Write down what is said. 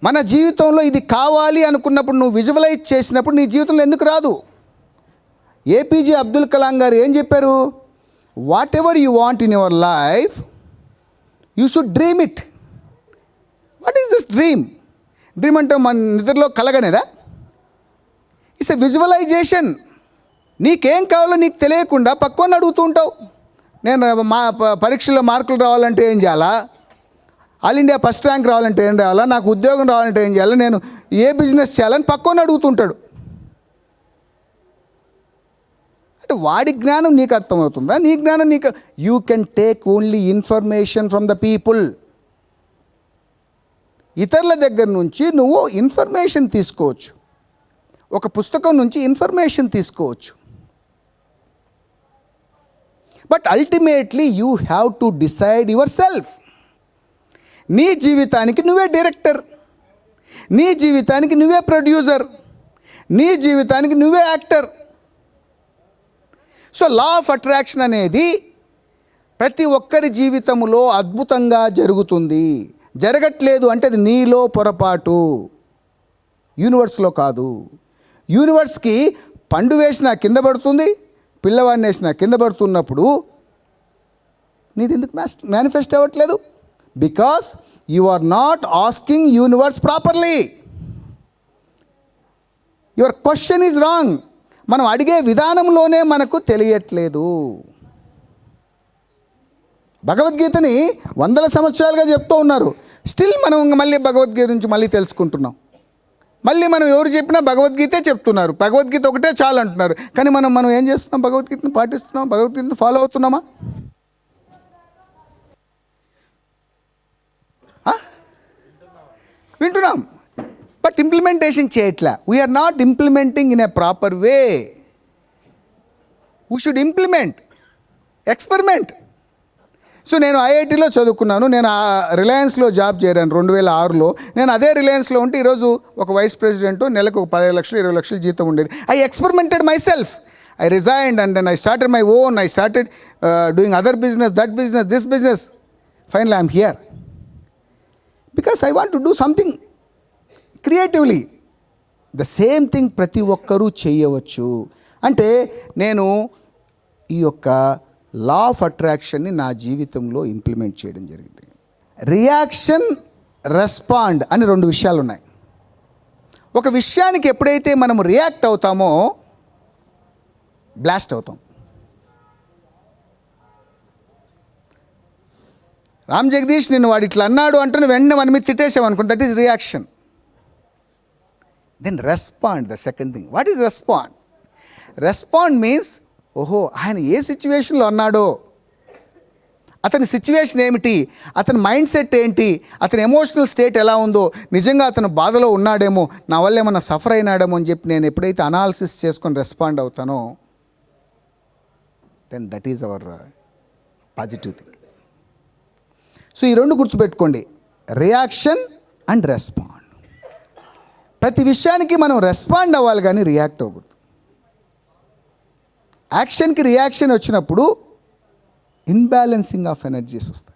మన జీవితంలో ఇది కావాలి అనుకున్నప్పుడు నువ్వు విజువలైజ్ చేసినప్పుడు నీ జీవితంలో ఎందుకు రాదు? ఏపీజే అబ్దుల్ కలాం గారు ఏం చెప్పారు? What ever you want in your life you should dream it. What is this dream? Dream అంటే మన నిద్రలో కలగనేదా? It's a visualisation. నీకేం కావాలో నీకు తెలియకుండా పక్కన అడుగుతూ ఉంటావు. నేను పరీక్షల్లో మార్కులు రావాలంటే ఏం చేయాలా? ఆల్ ఇండియా ఫస్ట్ ర్యాంక్ రావాలంటే ఏం రావాలా? నాకు ఉద్యోగం రావాలంటే ఏం చేయాలా? నేను ఏ బిజినెస్ చేయాలని పక్కన అడుగుతుంటాడు. అంటే వాడి జ్ఞానం నీకు అర్థమవుతుందా? నీ జ్ఞానం నీకు. You can take only information from the people. ఇతరుల దగ్గర నుంచి నువ్వు ఇన్ఫర్మేషన్ తీసుకోవచ్చు. ఒక పుస్తకం నుంచి ఇన్ఫర్మేషన్ తీసుకోవచ్చు. But ultimately you have to decide your self. నీ జీవితానికి నువ్వే డైరెక్టర్, నీ జీవితానికి నువ్వే ప్రొడ్యూసర్, నీ జీవితానికి నువ్వే actor. So law of attraction అనేది ప్రతి ఒక్కరి జీవితంలో అద్భుతంగా జరుగుతుంది. జరగట్లేదు అంటే అది నీలో పొరపాటు, యూనివర్స్లో కాదు. యూనివర్స్కి పండు వేసినా కింద పడుతుంది, పిల్లవాడిని వేసినా కింద పడుతున్నప్పుడు నీది ఎందుకు మేనిఫెస్ట్ అవ్వట్లేదు? Because you are not asking universe properly. Your question is wrong. మనం అడిగే విధానంలోనే మనకు తెలియట్లేదు. భగవద్గీతని వందల సంవత్సరాలుగా చెప్తూ ఉన్నారు. స్టిల్ మనం మళ్ళీ భగవద్గీత నుంచి మళ్ళీ తెలుసుకుంటున్నాం. మళ్ళీ మనం ఎవరు చెప్పినా భగవద్గీతే చెప్తున్నారు. భగవద్గీత ఒకటే చాలు అంటున్నారు. కానీ మనం ఏం చేస్తున్నాం? భగవద్గీతను పాటిస్తున్నాం? భగవద్గీతను ఫాలో అవుతున్నామా? వింటున్నాం, బట్ ఇంప్లిమెంటేషన్ చేయట్లా. We are not implementing in a proper way. We should implement, experiment. So నేను ఐఐటీలో చదువుకున్నాను. నేను రిలయన్స్లో జాబ్ చేరాను 2006లో. నేను అదే రిలయన్స్లో ఉంటే ఈరోజు ఒక వైస్ ప్రెసిడెంట్, నెలకు 15 లక్షలు 20 లక్షలు జీతం ఉండేది. I experimented myself. I resigned and then I started my own. I started doing other business, that business, this business. Finally I'm here because I want to do something creatively. The same thing ప్రతి ఒక్కరూ చేయవచ్చు. అంటే నేను ఈ యొక్క law of అట్రాక్షన్ని నా జీవితంలో implement చేయడం జరిగింది. రియాక్షన్, రెస్పాండ్ అని 2 విషయాలు ఉన్నాయి. ఒక విషయానికి ఎప్పుడైతే మనము రియాక్ట్ అవుతామో బ్లాస్ట్ అవుతాం. రామ్ జగదీష్ నిన్ను వాడు ఇట్లా అన్నాడు అంటే వెంటనే మన మీద తిట్టేసామనుకోండి, that is reaction. Then respond, the second thing. What is respond? Respond means, ఓహో ఆయన ఏ సిచ్యువేషన్లో అన్నాడో, అతని సిచ్యువేషన్ ఏమిటి, అతని మైండ్ సెట్ ఏంటి, అతని ఎమోషనల్ స్టేట్ ఎలా ఉందో, నిజంగా అతను బాధలో ఉన్నాడేమో, నా వల్ల ఏమన్నా సఫర్ అయినాడేమో అని చెప్పి నేను ఎప్పుడైతే అనాలిసిస్ చేసుకొని రెస్పాండ్ అవుతానో, then that is our positive thing. So ఈ 2 గుర్తుపెట్టుకోండి, రియాక్షన్ అండ్ రెస్పాండ్. ప్రతి విషయానికి మనం రెస్పాండ్ అవ్వాలి కానీ రియాక్ట్ అవ్వకూడదు. యాక్షన్కి రియాక్షన్ వచ్చినప్పుడు ఇన్బ్యాలెన్సింగ్ ఆఫ్ ఎనర్జీస్ వస్తాయి.